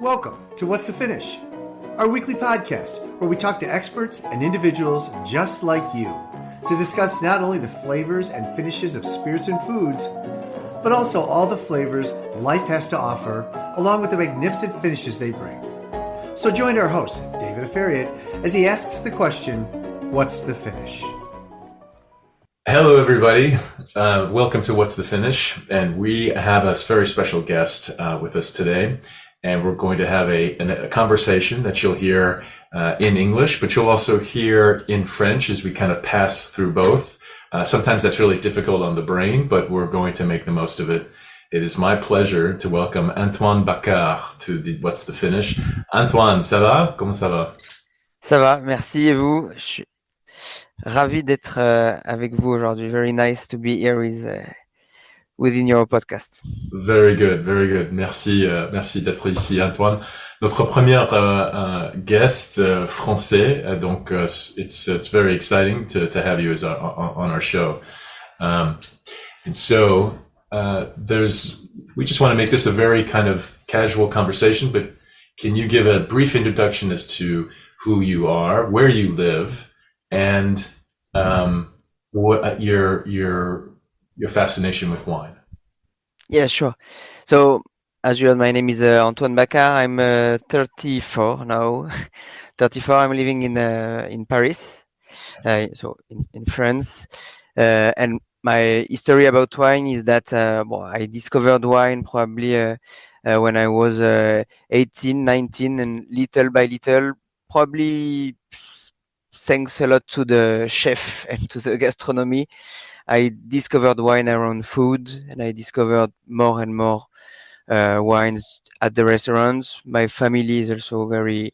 Welcome to What's the Finish, our weekly podcast where we talk to experts and individuals just like you to discuss not only the flavors and finishes of spirits and foods, but also all the flavors life has to offer, along with the magnificent finishes they bring. So join our host, David Afariat, as he asks the question, what's the finish? Hello, everybody. Welcome to What's the Finish? And we have a very special guest with us today. And we're going to have a conversation that you'll hear in English, but you'll also hear in French as we kind of pass through both. Sometimes that's really difficult on the brain, but we're going to make the most of it. It is my pleasure to welcome Antoine Bacard to the What's the Finish. Antoine, ça va? Comment ça va? Ça va, merci. Et vous? Je suis ravi d'être avec vous aujourd'hui. Very nice to be here within your podcast. Very good, very good. Merci, merci d'être ici, Antoine. Notre première guest français, donc it's very exciting to have you as on our show. And so we just want to make this a very kind of casual conversation, but can you give a brief introduction as to who you are, where you live, and what your fascination with wine? Yeah, sure. So, as you heard, my name is Antoine Bacard. I'm 34 now. 34. I'm living in Paris, so in France. And my history about wine is that I discovered wine probably when I was 18, 19, and little by little, probably thanks a lot to the chef and to the gastronomy, I discovered wine around food, and I discovered more and more wines at the restaurants. My family is also very,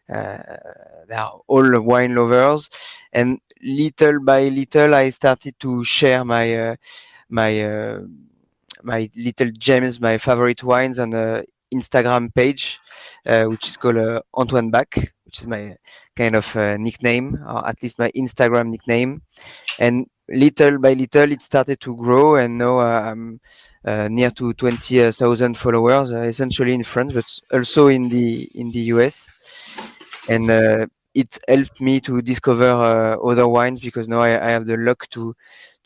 they are all wine lovers, and little by little, I started to share my little gems, my favorite wines on a Instagram page, which is called Antoine Bac, which is my kind of nickname, or at least my Instagram nickname. And little by little, it started to grow, and now I'm near to 20,000 followers, essentially in France, but also in the US. And it helped me to discover other wines, because now I have the luck to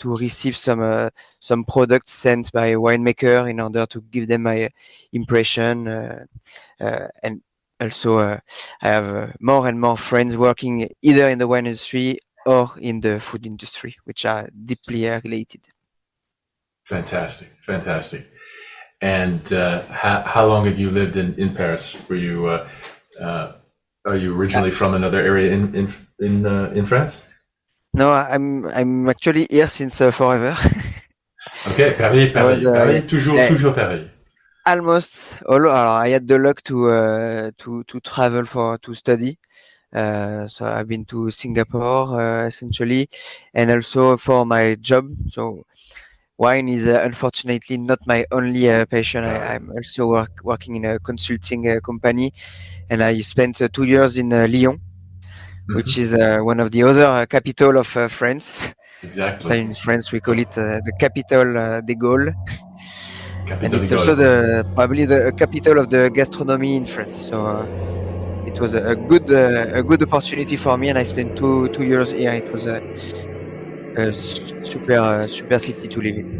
receive some products sent by a winemaker in order to give them my impression, and also I have more and more friends working either in the wine industry or in the food industry, which are deeply related. Fantastic. And how long have you lived in Paris? Were you are you originally from another area in France? No, I'm actually here since forever. Okay, Paris, toujours Paris. Almost. Alors, I had the luck to travel to study. So I've been to Singapore essentially, and also for my job. So wine is unfortunately not my only passion. I'm also working in a consulting company, and I spent 2 years in Lyon, which is one of the other capital of France. Exactly. In France, we call it the capital des Gaules. And it's also probably the capital of the gastronomy in France. So it was a good opportunity for me, and I spent two years here. It was a super city to live in.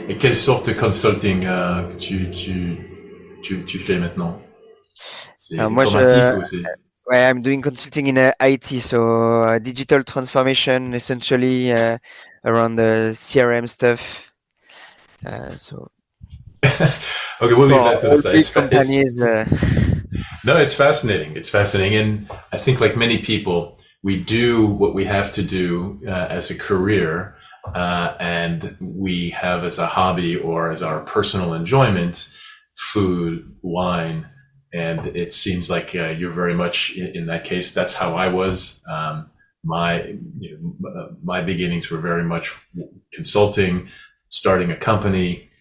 Et quelle sorte de consulting que tu fais maintenant? C'est informatique ou c'est... I'm doing consulting in IT, so digital transformation, essentially around the CRM stuff. So okay, we'll leave that to the side. Companies. No, it's fascinating. It's fascinating, and I think, like many people, we do what we have to do as a career, and we have as a hobby or as our personal enjoyment food, wine. And it seems like you're very much in that case. That's how I was. My beginnings were very much consulting, starting a company,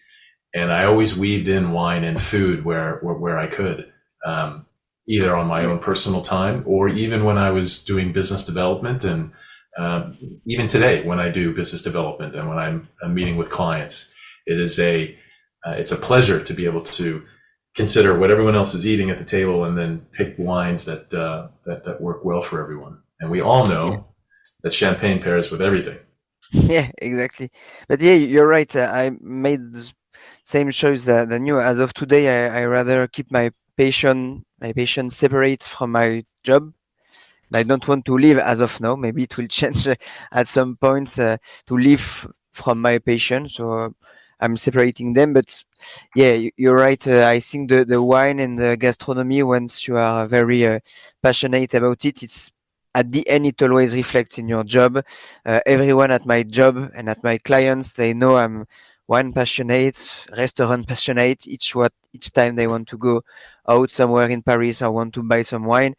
and I always weaved in wine and food where I could, either on my own personal time or even when I was doing business development, and even today when I do business development and when I'm meeting with clients, it's a pleasure to be able to consider what everyone else is eating at the table and then pick wines that work well for everyone. And we all know that champagne pairs with everything. Yeah, exactly. But yeah, you're right. I made the same choice than you. As of today, I rather keep my passion separate from my job. I don't want to leave as of now. Maybe it will change at some point to leave from my passion. So I'm separating them. But yeah, you're right. I think the wine and the gastronomy, once you are very passionate about it, it's at the end it always reflects in your job. Everyone at my job and at my clients, they know I'm wine passionate, restaurant passionate. Each time they want to go out somewhere in Paris or want to buy some wine,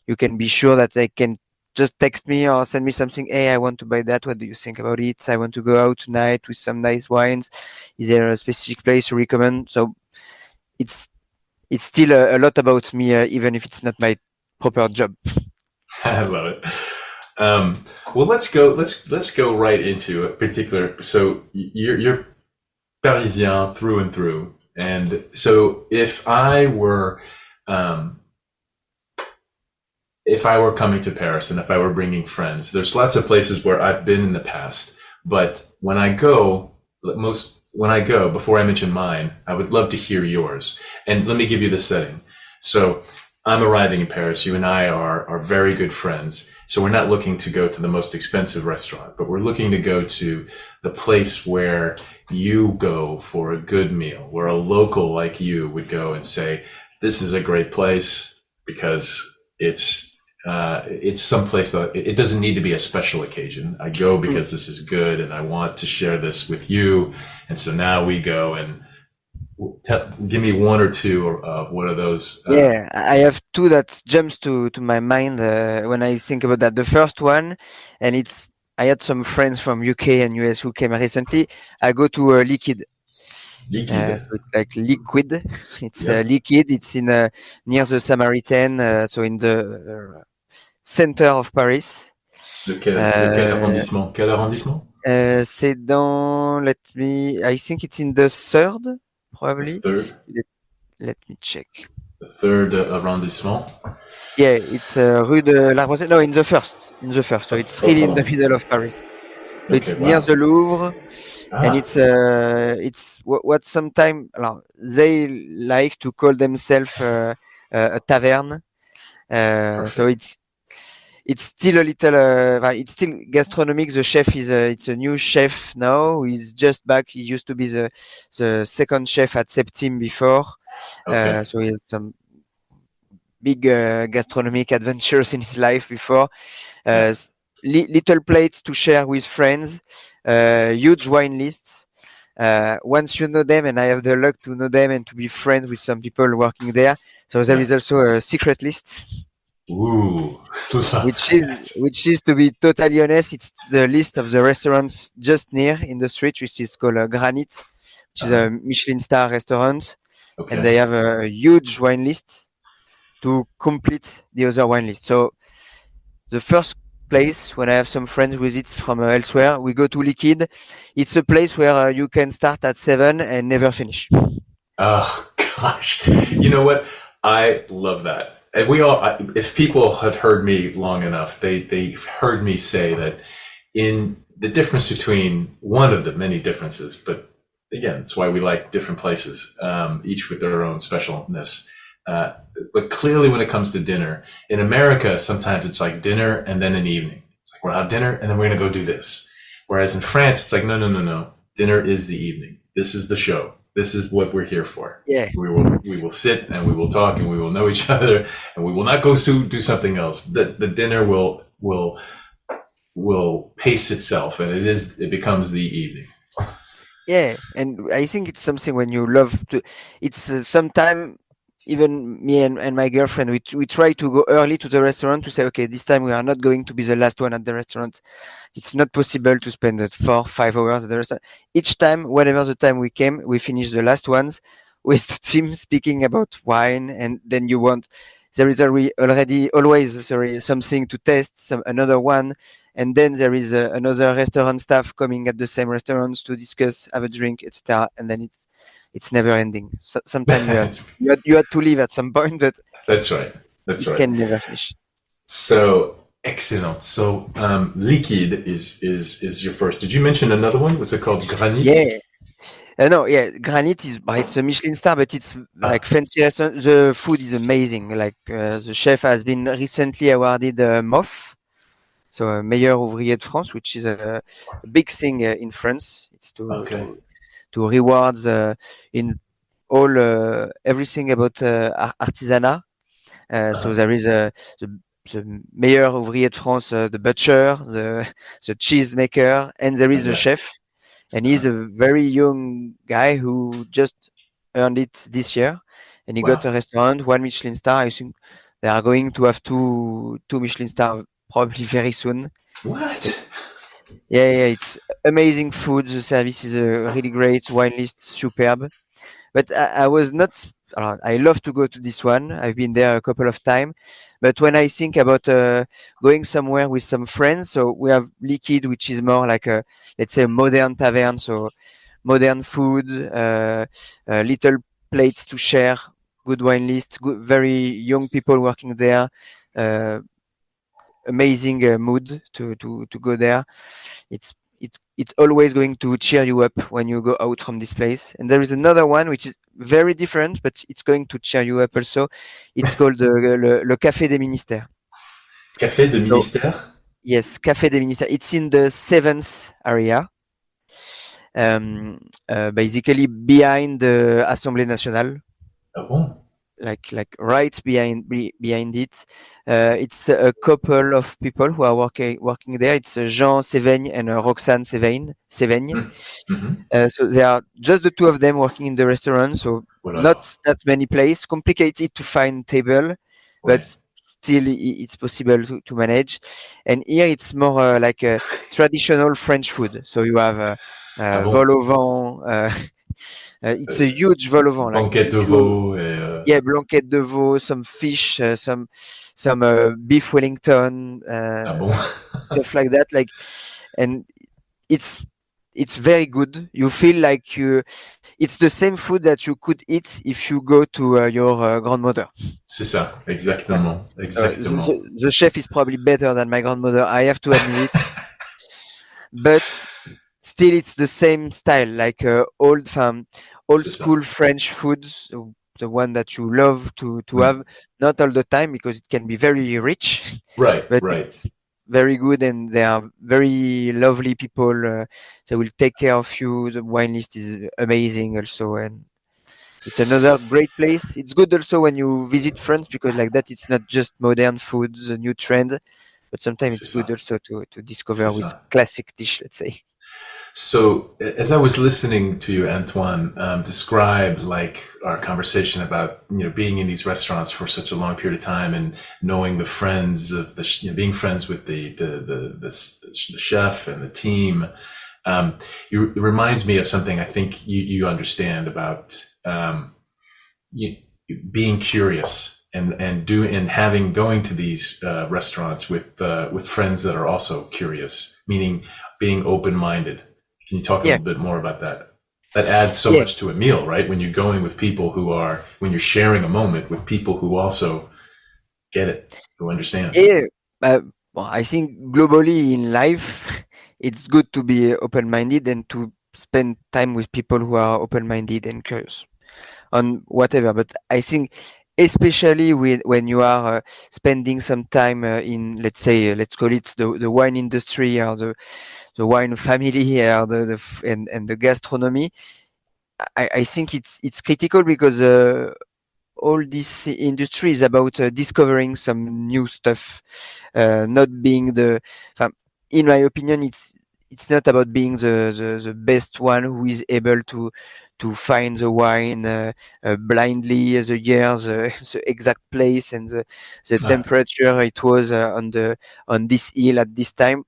you can be sure that they can just text me or send me something. Hey, I want to buy that. What do you think about it? I want to go out tonight with some nice wines. Is there a specific place you recommend? So it's it's still a lot about me, even if it's not my proper job. I love it. Well, let's go right into a particular. So you're Parisien through and through, and so um, if I were coming to Paris and if I were bringing friends, there's lots of places where I've been in the past. But when I go, before I mention mine, I would love to hear yours. And let me give you the setting. So I'm arriving in Paris. You and I are very good friends. So we're not looking to go to the most expensive restaurant, but we're looking to go to the place where you go for a good meal, where a local like you would go and say, this is a great place because it's someplace that it doesn't need to be a special occasion. I go because this is good and I want to share this with you. And so now we go and give me one or two of what are those? Yeah, I have two that jumps to my mind when I think about that. The first one, and I had some friends from UK and US who came recently. I go to Liquid. Liquide. So it's like liquid. It's Yep. liquid. It's in near the Samaritan, so in the center of Paris. De quel arrondissement? Quel arrondissement? C'est dans. I think it's in the third, The probably. third. Let me check. The third arrondissement. Yeah, it's Rue de l'Arbre. No, in the first. In the first. So it's Oh, really in the pardon. middle of Paris. So Okay. it's near Wow. the Louvre, and Ah, it's what sometimes they like to call themselves a tavern. So perfect. it's still a little it's still gastronomic. The chef is it's a new chef now. He's just back. He used to be the second chef at Septime before. Okay. So he has some big gastronomic adventures in his life before. Yeah. Uh, Little plates to share with friends. Huge wine lists. Once you know them, and I have the luck to know them and to be friends with some people working there. So there Yeah. is also a secret list, Ooh. Love which is that. which is to be totally honest, it's the list of the restaurants just near in the street, which is called Granite, which is Uh-huh. a Michelin star restaurant, and Okay. they have a huge wine list to complete the other wine list. So the first place when I have some friends visits from elsewhere, we go to Liquid. It's a place where you can start at 7 and never finish. Oh gosh. You know what? I love that. And if people have heard me long enough, they've heard me say that in the difference between one of the many differences, but again, it's why we like different places, each with their own specialness. Uh, but clearly, when it comes to dinner, in America, sometimes it's like dinner and then an evening. It's like we'll have dinner and then we're going to go do this. Whereas in France, it's like no, no, no, no. Dinner is the evening. This is the show. This is what we're here for. Yeah. We will sit and we will talk and we will know each other and we will not go do something else. The dinner will pace itself and it becomes the evening. Yeah, and I think it's something when you love to. It's sometime even me and my girlfriend we try to go early to the restaurant to say, okay, this time we are not going to be the last one at the restaurant. It's not possible to spend 4-5 hours at the restaurant. Each time, whatever the time we came, we finish the last ones with the team speaking about wine, and then you want there is already always something to test, another one, and then there is another restaurant staff coming at the same restaurants to discuss, have a drink, etc. And then it's never ending. So, sometimes that's you had to leave at some point, but that's right. That's it right. can never finish. So excellent. So liquid is your first. Did you mention another one? Was it called granite? Yeah. No, yeah, Granite is it's a Michelin star, but it's like Ah, fancy restaurant. The food is amazing. Like the chef has been recently awarded MOF, so Meilleur Ouvrier de France, which is a big thing in France. It's okay. to rewards in all everything about artisanat. So Uh-huh. there is the Meilleur Ouvrier de France, the butcher, the cheese maker, and there is a Okay. chef, and he's a very young guy who just earned it this year, and he got Wow. a restaurant, one Michelin star. I think they are going to have two Michelin star probably very soon. What? It's yeah, it's amazing food. The service is really great. Wine list superb. But I was not. I love to go to this one. I've been there a couple of times. But when I think about going somewhere with some friends, so we have Liquid, which is more like a, let's say, a modern tavern. So modern food, little plates to share, good wine list, good, very young people working there, uh, amazing mood to go there. It's always going to cheer you up when you go out from this place. And there is another one which is very different, but it's going to cheer you up also. It's called le Café des Ministères. Café de So ministère? yes, Café des Ministères. It's in the seventh area, basically behind the Assemblée nationale. Ah bon? Like right behind it. It's a couple of people who are working there. It's Jean Séveigne and Roxane Séveigne. Hmm. Mhm. So they are just the two of them working in the restaurant. So Oh là là. not that many places. Complicated to find table, Ouais. but still it's possible to manage. And here it's more like a traditional French food. So you have Ah vol bon? au vent. It's a Euh, huge vol au vent. Like banquette de if you veau et yeah, blanquette de veau, some fish, some beef Wellington, ah bon? stuff like that. Like, and it's it's very good. You feel like it's the same food that you could eat if you go to your grandmother. C'est ça, Yeah. exactement, exactement. The chef is probably better than my grandmother. I have to admit it, but still it's the same style, like old C'est ça. school French food, the one that you love to Mm. have, not all the time because it can be very rich, Right, but right. it's very good and they are very lovely people. They will take care of you. The wine list is amazing also, and it's another great place. It's good also when you visit France because like that it's not just modern food, the new trend, but sometimes C'est it's good ça. also to C'est discover with ça. classic dish, let's say. So, as I was listening to you, Antoine, describe like our conversation about being in these restaurants for such a long period of time and knowing the friends of being friends with the chef and the team. It reminds me of something I think you understand about you, being curious and having going to these restaurants with friends that are also curious, meaning being open minded. Can you talk a Yeah, little bit more about that? That adds so yeah, much to a meal, right? When you're going with people when you're sharing a moment with people who also get it, who understand. yeah. Uh, well, I think globally in life, it's good to be open-minded and to spend time with people who are open-minded and curious on whatever. But I think, especially when you are spending some time in, let's say, let's call it the wine industry or the wine family or and the gastronomy, I think it's critical because all this industry is about discovering some new stuff, not being in my opinion, it's not about being the best one who is able to find the wine blindly, the year, the exact place, and the Ouais, temperature it was on this hill at this time.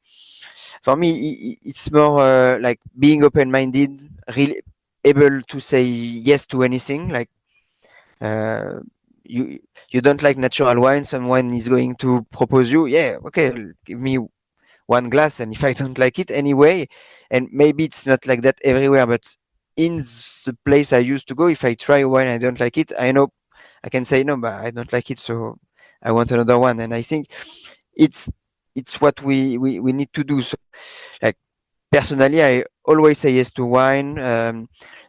For me, it's more like being open-minded, really able to say yes to anything. Like uh, you you don't like natural wine, someone is going to propose you, yeah, okay, give me one glass, and if I don't like it anyway, and maybe it's not like that everywhere, but in the place I used to go, if I try wine, I don't like it, I know I can say no, but I don't like it, so I want another one. And I think it's what we need to do. So, like personally, I always say yes to wine.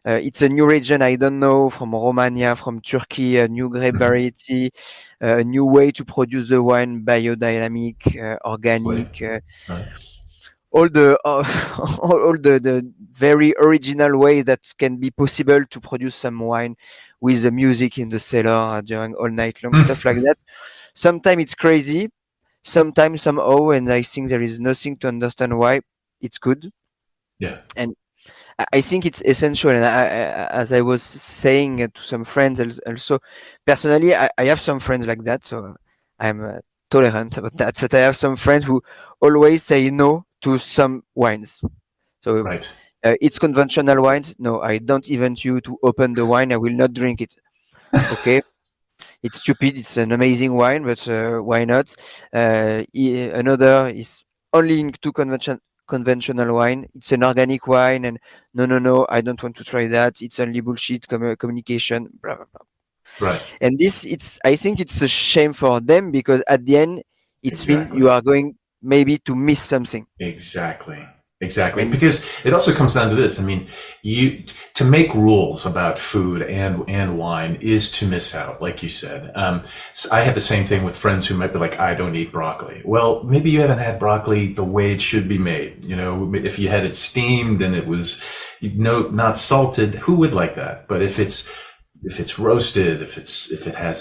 It's a new region I don't know, from Romania, from Turkey, a new grape Mhm. variety, a new way to produce the wine, biodynamic, Right. organic. Right. All the all the very original way that can be possible to produce some wine with the music in the cellar during all night long, stuff like that. Sometimes it's crazy, sometimes somehow, and I think there is nothing to understand why it's good. Yeah. And I think it's essential. And as I was saying to some friends also, personally, I have some friends like that, so I'm tolerant about that. But I have some friends who always say no to some wines. So Right. it's conventional wines. No, I don't even you to open the wine. I will not drink it. Okay, it's stupid. It's an amazing wine, but why not? Another is only into conventional wine. It's an organic wine, and no, no, no, I don't want to try that. It's only bullshit communication. Blah blah blah. Right. And this, it's I think it's a shame for them, because at the end, it means Exactly. you are going maybe to miss something. Exactly. Exactly. And Because it also comes down to this. I mean, you to make rules about food and wine is to miss out, like you said. So I have the same thing with friends who might be like, I don't eat broccoli. Well, maybe you haven't had broccoli the way it should be made. You know, if you had it steamed and it was, not salted, who would like that? But if it's roasted, if it has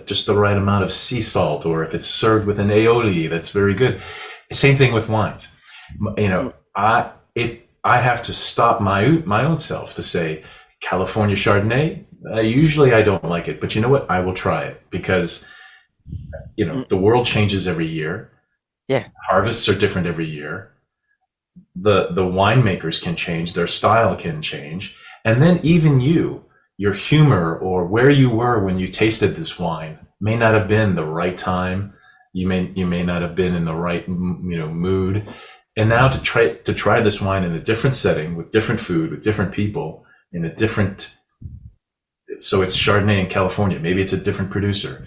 just the right amount of sea salt, or if it's served with an aioli, that's very good. Same thing with wines. mm, If I have to stop my own self to say California Chardonnay, usually I don't like it, but you know what? I will try it because mm, the world changes every year. yeah, Harvests are different every year. The winemakers can change, their style can change, and then even your humor or where you were when you tasted this wine may not have been the right time. You may not have been in the right mood. And now to try this wine in a different setting with different food with different people in a different, so it's Chardonnay in California, maybe it's a different producer.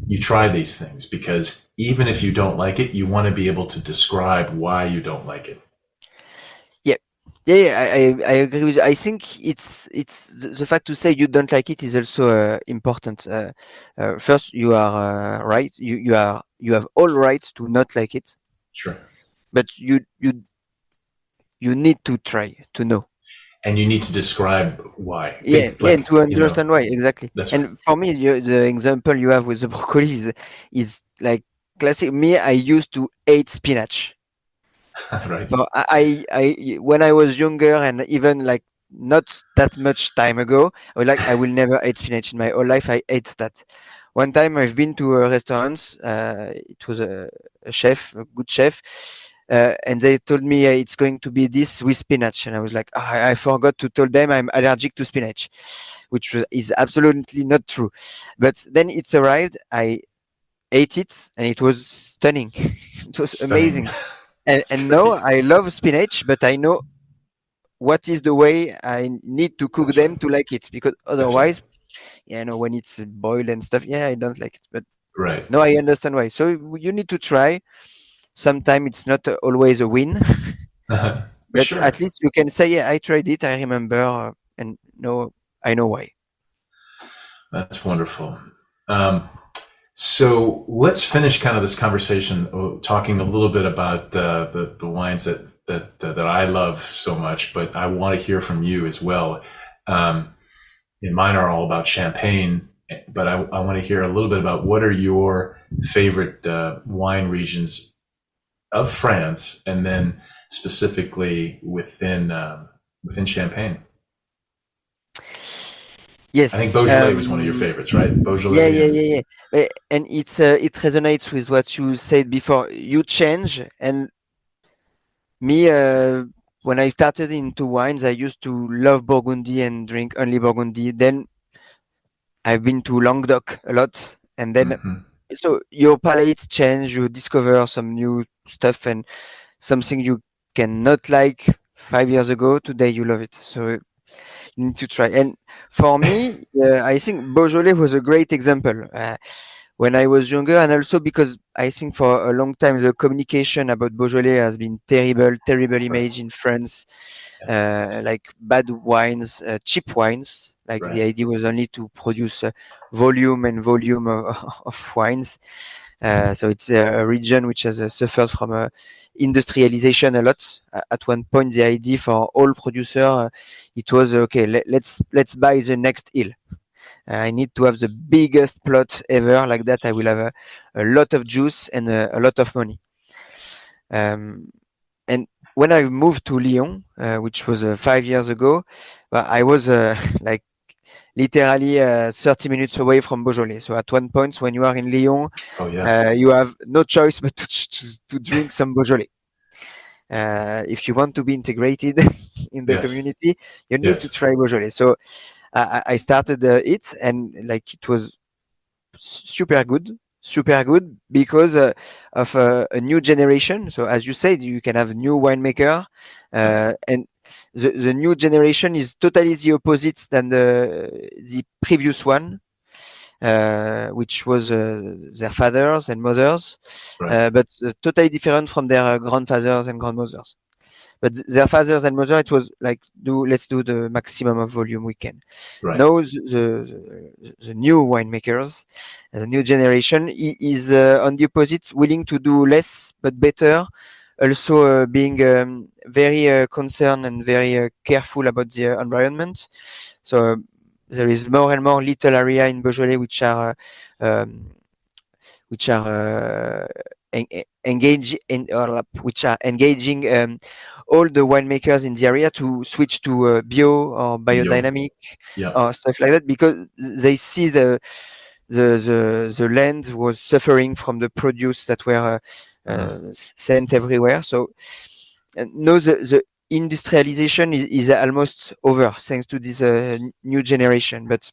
You try these things because even if you don't like it, you want to be able to describe why you don't like it. yeah. Yeah, yeah, I agree with you. I think it's the fact to say you don't like it is also important. First, you are right. You have all rights to not like it, Sure. but you need to try to know. And you need to describe why. Yeah, yeah, and Like, to understand why exactly. that's right. And for me, the example you have with the broccoli is like classic. Me, I used to hate spinach. Right. So when I was younger, and even like not that much time ago, I was like, I will never eat spinach in my whole life. I ate that. One time I've been to a restaurant. It was a chef, a good chef, and they told me it's going to be this with spinach, and I was like, I forgot to tell them I'm allergic to spinach, which is absolutely not true. But then it's arrived. I ate it, and it was stunning. It was Stunning. amazing. And That's and now great. I love spinach, but I know what is the way I need to cook That's right. them to like it, because That's right. otherwise, yeah, I know when it's boiled and stuff, yeah, I don't like it. But Right. no, I understand why. So you need to try. Sometimes it's not always a win, but Sure. at least you can say, yeah, I tried it. I remember, and no, I know why. That's wonderful. Um, so let's finish kind of this conversation talking a little bit about the wines that I love so much, but I want to hear from you as well. Um, and mine are all about champagne, but I want to hear a little bit about what are your favorite wine regions of France, and then specifically within Champagne. I think Yes. Beaujolais was one of your favorites, right? Yeah, Beaujolais yeah, and yeah, yeah. And it resonates with what you said before. You change, and me, when I started into wines, I used to love Burgundy and drink only Burgundy. Then I've been to Languedoc a lot, and then Mhm. so your palate change. You discover some new stuff, and something you cannot like 5 years ago. Today you love it. So You need to try. And for me, I think Beaujolais was a great example. When I was younger, and also because I think for a long time the communication about Beaujolais has been terrible Right. image in France, like bad wines, cheap wines. Like the Right. idea was only to produce volume and volume of wines. So it's a region which has suffered from industrialization a lot. At one point, the idea for all producer, it was okay. Let's buy the next hill. I need to have the biggest plot ever. Like that, I will have a lot of juice and a lot of money. And when I moved to Lyon, which was 5 years ago, well, I was like literally 30 minutes away from Beaujolais. So at one point, when you are in Lyon, Oh yeah. you have no choice but to drink some Beaujolais. If you want to be integrated in the Yes. community, you need to Yes. try Beaujolais. So I started it, and like it was super good because of a new generation. So as you said, you can have new winemaker, Right. and the new generation is totally the opposite than the previous one, which was their fathers and mothers, Right. but totally different from their grandfathers and grandmothers. But their fathers and mother, it was like, let's do the maximum of volume we can. Right. Now the new winemakers, the new generation is on the opposite, willing to do less but better. Also being very concerned and very careful about the environment. So there is more and more little area in Beaujolais um, which are which are engaging all the winemakers in the area to switch to bio or Bio. biodynamic Yeah. or stuff like that, because they see the land was suffering from the produce that were Uh-huh. sent everywhere. So now the industrialization is almost over thanks to this new generation. But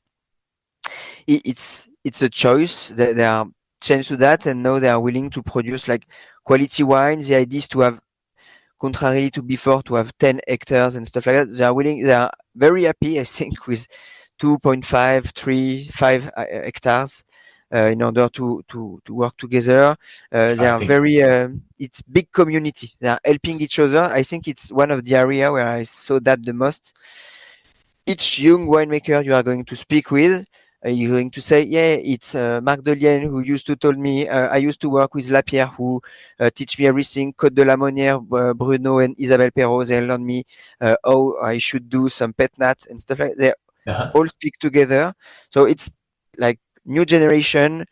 it's a choice. They are changed to that, and now they are willing to produce like quality wine. The idea is to have, contrarily to before, to have 10 hectares and stuff like that. They are willing. They are very happy, I think, with 2.5, 3, 5 hectares. In order to work together, they I are think. very. It's big community. They are helping each other. I think it's one of the area where I saw that the most. Each young winemaker you are going to speak with, you're going to say, yeah, it's Marc Delien who used to told me, I used to work with Lapierre who teach me everything, Côte de la Monnière, Bruno and Isabelle Perrault, they learned me how I should do some pet nat and stuff like that. They Uh-huh. all speak together. So it's like new generation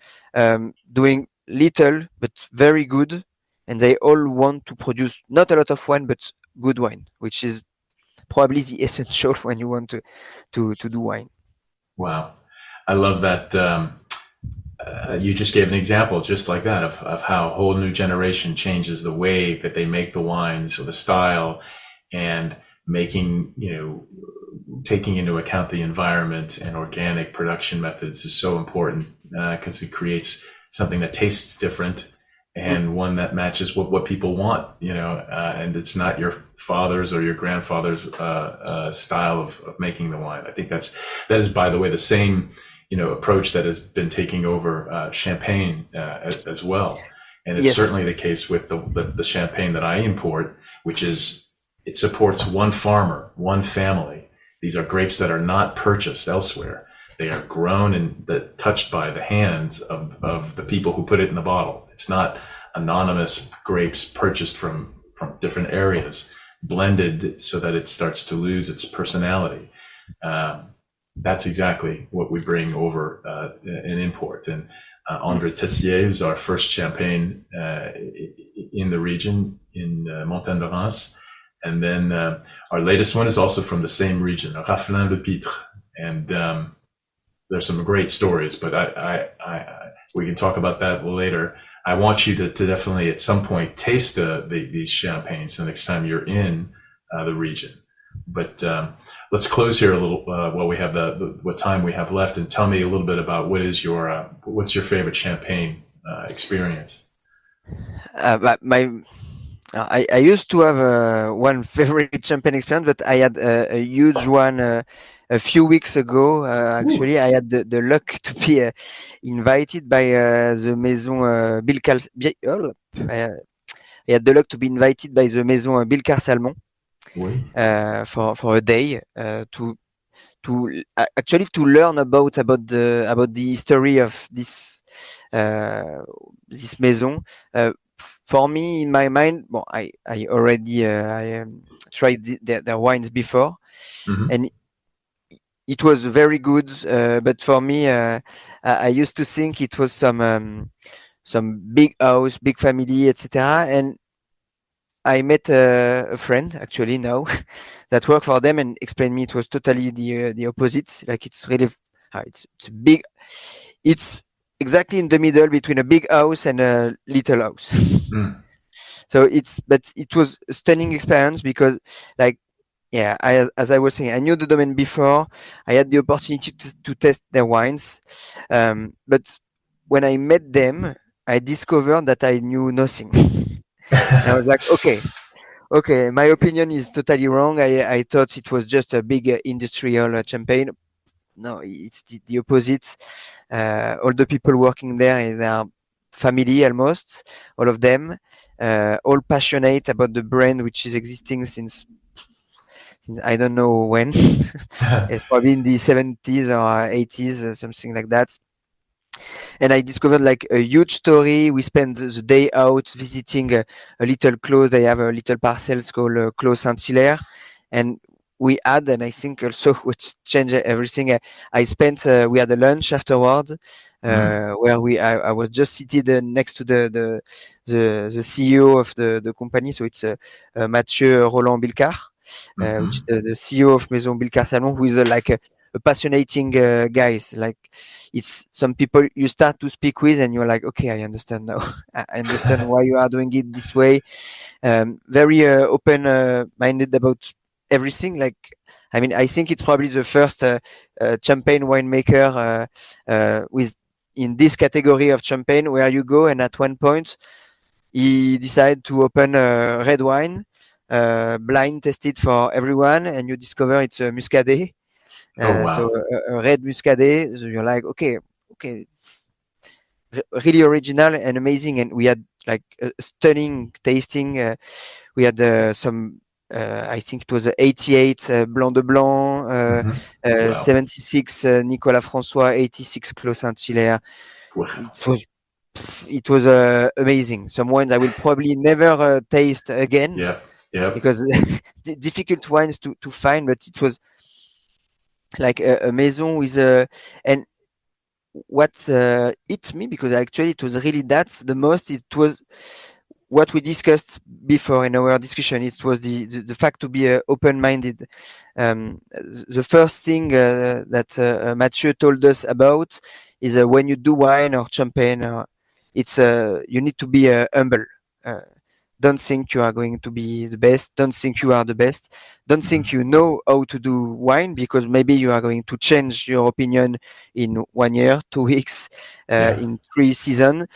doing little but very good, and they all want to produce not a lot of wine but good wine, which is probably the essential when you want to do wine. Wow. I love that. You just gave an example just like that of how a whole new generation changes the way that they make the wines or the style, and making, taking into account the environment and organic production methods is so important, because it creates something that tastes different Mm. and one that matches what people want, and it's not your father's or your grandfather's style of making the wine. I think that is, by the way, the same approach that has been taking over champagne as well. And it's Yes. certainly the case with the champagne that I import, which is, it supports one farmer, one family. These are grapes that are not purchased elsewhere. They are grown and touched by the hands of the people who put it in the bottle. It's not anonymous grapes purchased from different areas, blended so that it starts to lose its personality. That's exactly what we bring over in import. And Andre Tessier is our first champagne in the region, in Montagne de Reims. And then our latest one is also from the same region, Raffelin Le Pitre. And there's some great stories, but we can talk about that later. I want you to definitely at some point taste these champagnes the next time you're in the region. But let's close here a little while we have what time we have left, and tell me a little bit about what's your favorite champagne experience. But I used to have one favorite champagne experience, but I had a huge one a few weeks ago. Ooh. Actually, I had the luck to be invited by the Maison I had the luck to be invited by the Maison Bilcar Salmon Oui. for a day actually to learn about the history of this maison. For me, in my mind, well, I already tried their wines before, Hmm. and it was very good. But for me, I used to think it was some big house, big family, etc. And I met a friend actually now that worked for them and explained me it was totally the opposite. Like it's really it's big. It's exactly in the middle between a big house and a little house. Mm. So but it was a stunning experience because like yeah, as I was saying, I knew the domain before. I had the opportunity to test their wines, but when I met them, I discovered that I knew nothing. And I was like, okay, my opinion is totally wrong. I thought it was just a big industrial champagne. No, it's the opposite. All the people working there they are family almost, all of them, all passionate about the brand which is existing since I don't know when. It's probably in the 70s or 80s, something like that. And I discovered like a huge story. We spent the day out visiting a little close. They have a little parcels called Clos Saint-Hilaire, and we had, and I think also which changed everything. I spent we had a lunch afterward. Mm. Where I was just seated next to the CEO of the company, so it's Mathieu Roland Bilcar, which is Hmm. the CEO of Maison Bilcar Salon, who is like a passionating guys. Like it's some people you start to speak with and you're like, okay, I understand now. I understand why you are doing it this way. Very open minded about everything. Like, I mean, I think it's probably the first champagne winemaker with in this category of champagne where you go and at one point he decided to open a red wine, blind tested for everyone, and you discover it's a muscadet. Oh, So wow. a red muscadet. So you're like, okay, it's really original and amazing. And we had like a stunning tasting. We had some. I think it was a 88 Blanc de Blanc, Hmm. Wow. 76 Nicolas François, 86 Clos Saint-Hilaire. Wow. It was amazing. Some wines I will probably never taste again Yep. Yep. because difficult wines to find, but it was like a maison with a and what hit me because actually it was really that the most it was what we discussed before in our discussion. It was the fact to be open-minded. The first thing that Mathieu told us about is when you do wine or champagne, it's you need to be humble. Uh, don't think you are going to be the best. Don't think you are the best. Don't think Hmm. you know how to do wine because maybe you are going to change your opinion in 1 year, 2 weeks, Yeah. in 3 seasons,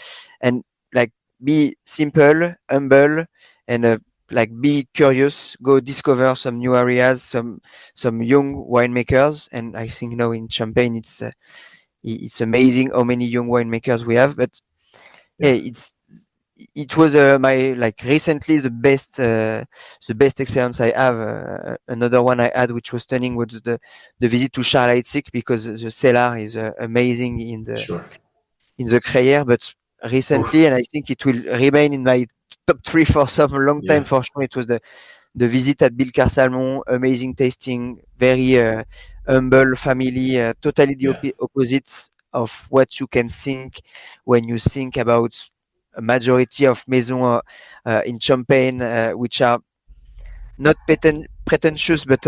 and like be simple, humble, and like be curious. Go discover some new areas, some young winemakers, and I think now in Champagne it's amazing how many young winemakers we have. But yeah, Yeah. it was my like recently the best experience I have. Another one I had which was stunning was the visit to Charles Heidsieck because the cellar is amazing Sure. in the Creyer. But recently, Oof. and I think it will remain in my top three for some long time Yeah. for sure. It was the visit at Bilcar Salmon, amazing tasting, very humble family, totally the Yeah. opposites of what you can think when you think about a majority of maisons in Champagne, which are not pretentious, but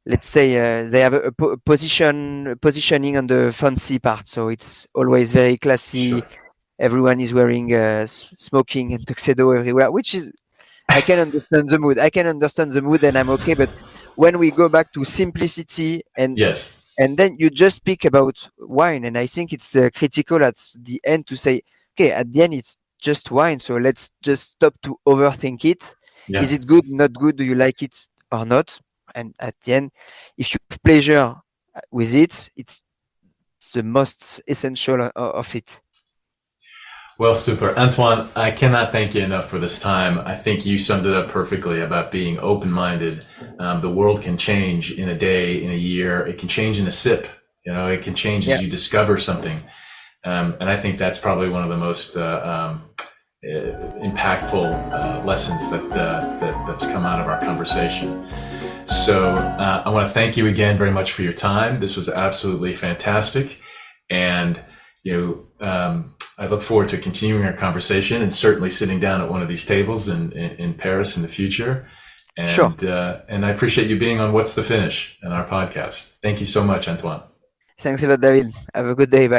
let's say they have positioning on the fancy part. So it's always very classy. Sure. Everyone is wearing smoking and tuxedo everywhere, which is I can understand the mood. I can understand the mood, and I'm okay. But when we go back to simplicity Yes. and then you just speak about wine, and I think it's critical at the end to say, okay, at the end just wine. So let's just stop to overthink it. Yeah. Is it good, not good? Do you like it or not? And at the end, if you have pleasure with it, it's the most essential of it. Well, super. Antoine, I cannot thank you enough for this time. I think you summed it up perfectly about being open-minded. The world can change in a day, in a year. It can change in a sip. You know, it can change as you discover something. And I think that's probably one of the most impactful lessons that's come out of our conversation. So I want to thank you again very much for your time. This was absolutely fantastic. And, I look forward to continuing our conversation and certainly sitting down at one of these tables in Paris in the future. And, Sure. And I appreciate you being on What's the Finish in our podcast. Thank you so much, Antoine. Thanks a lot, David. Have a good day. Bye.